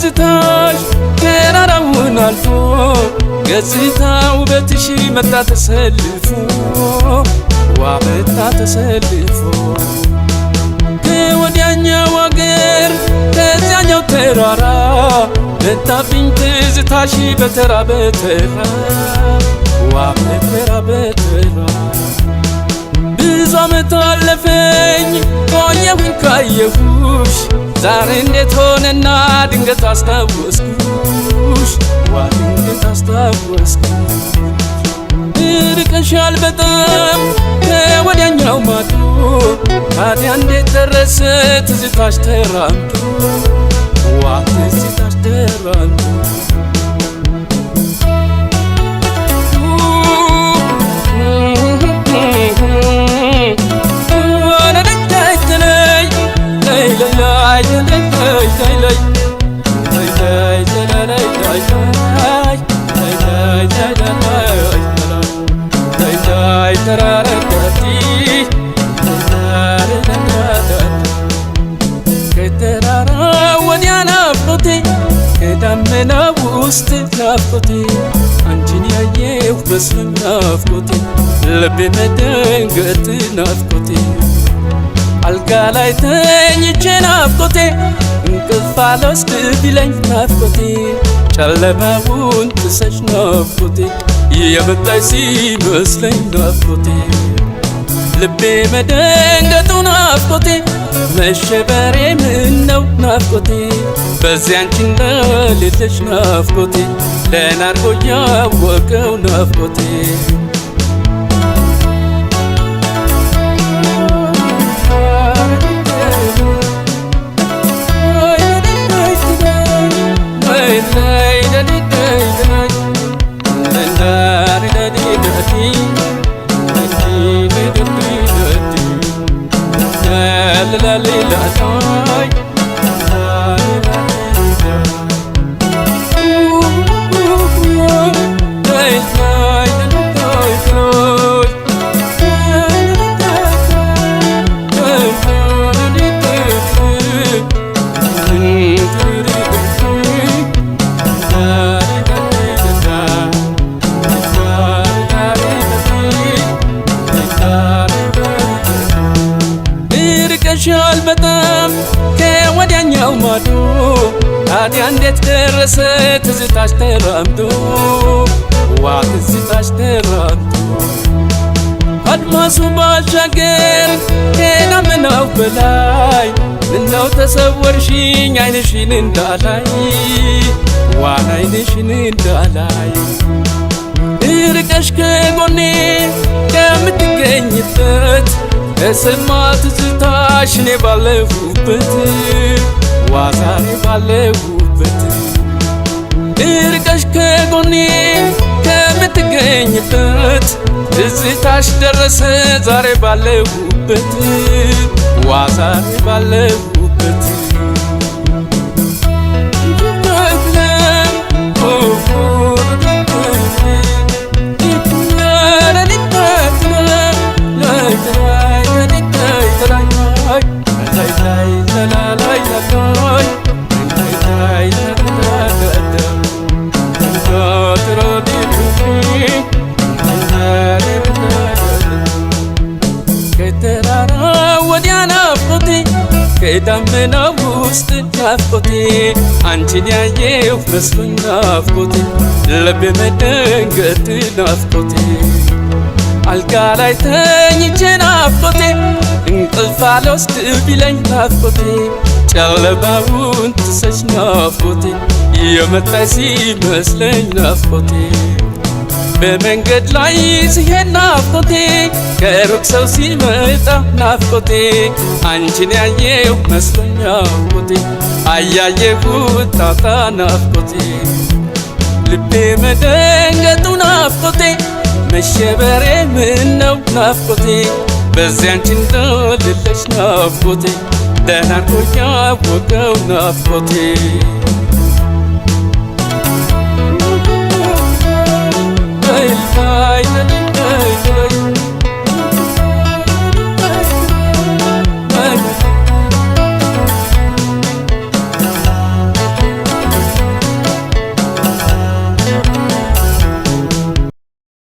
ትዝታሽ ተራራውን አልፎ ገጽታው በትሽ መጣ ተሰልፎ ዋመጣ ተሰልፎ ከወዲያኛው አገር ከዚያኛው ተራራ መጣብኝ ትዝታሽ በተራ በተራ ዋመተራ በተራ ብዙ ዓመት አለፈኝ ቆየሁኝ ካየሁሽ ዛሬ እንዴት ሆነና ድንገት አስታወስኩሽ ድንገት አስታወስኩሽ ርቀሻል በጣም ከወዲያኛው ማዶ ታዲያ እንዴት ደረሰ ትዝታሽ ተራምዶ ትዝታሽ ተራምዶ ከተራራ ወዲያ ናፍቆቴ ከዳመና ውስጥ ናፍቆቴ አንቺን ያየሁ መስሎኝ ናፍቆቴ ልቤ መደንገጥ ናፍቆቴ አልጋ ላይ ተኝቼ ናፍቆቴ እንቅልፍ አልወስድ ቢለኝ ናፍቆቴ ጨለማውን ጥሰሽ ናፍቆቴ የመጣሽ ሲመስለኝ ናፍቆቴ ልቤ መደንገጡ ናፍቆቴ መሸበሬ ምነው ናፍቆቴ በዚያ አንቺ እንደሌለሽ ናፍቆቴ ደህና አድርጎ ያወቀው ናፍቆቴ ርቀሻል በጣም ከወዲያኛው ማዶ ታዲያ እንዴት ደረሰ ትዝታሽ ተራምዶ ትዝታሽ ተራምዶ አድማሱ ባሻገር ከዳመናው በላይ ምነው ተሰወርሽኝ ዓይንሽን እንዳላይ ዓይንሽን እንዳላይ ርቀሽ ከጎኔ ከምትገኝበት ተሰማ ትዝታሽ እኔ ባለሁበት ዛሬ ባለሁበት ርቀሽ ከጎኔ ከምትገኝበት ትዝታሽ ደረሰ ዛሬ ባለሁበት ዛሬ ባለሁበት ከተራራ ወዲያ ናፍቆቴ ከዳመና ውስጥ ናፍቆቴ አንቺን ያየሁ መስሎኝ ናፍቆቴ ልቤ መደንገጥ ናፍቆቴ አልጋ ላይ ተኝቼ ናፍቆቴ እንቅልፍ አልወስድ ቢለኝ ናፍቆቴ ጨለማውን ጥሰሽ ናፍቆቴ የመጣሽ ሲመስለኝ ናፍቆቴ በመንገድ ላይ ሲሄድ ናፍቆቴ ከሩቅ ሰው ሲመጣ ናፍቆቴ አንቺን ያየሁ መስሎኝ ናፍቆቴ አያየሁት ጣጣ ናፍቆቴ ልቤ መደንገጡ ናፍቆቴ መሸበሬ ምነው ናፍቆቴ በዚያ አንቺ እንደሌለሽ ናፍቆቴ ደህና አድርጎ ያወቀው ናፍቆቴ Bye.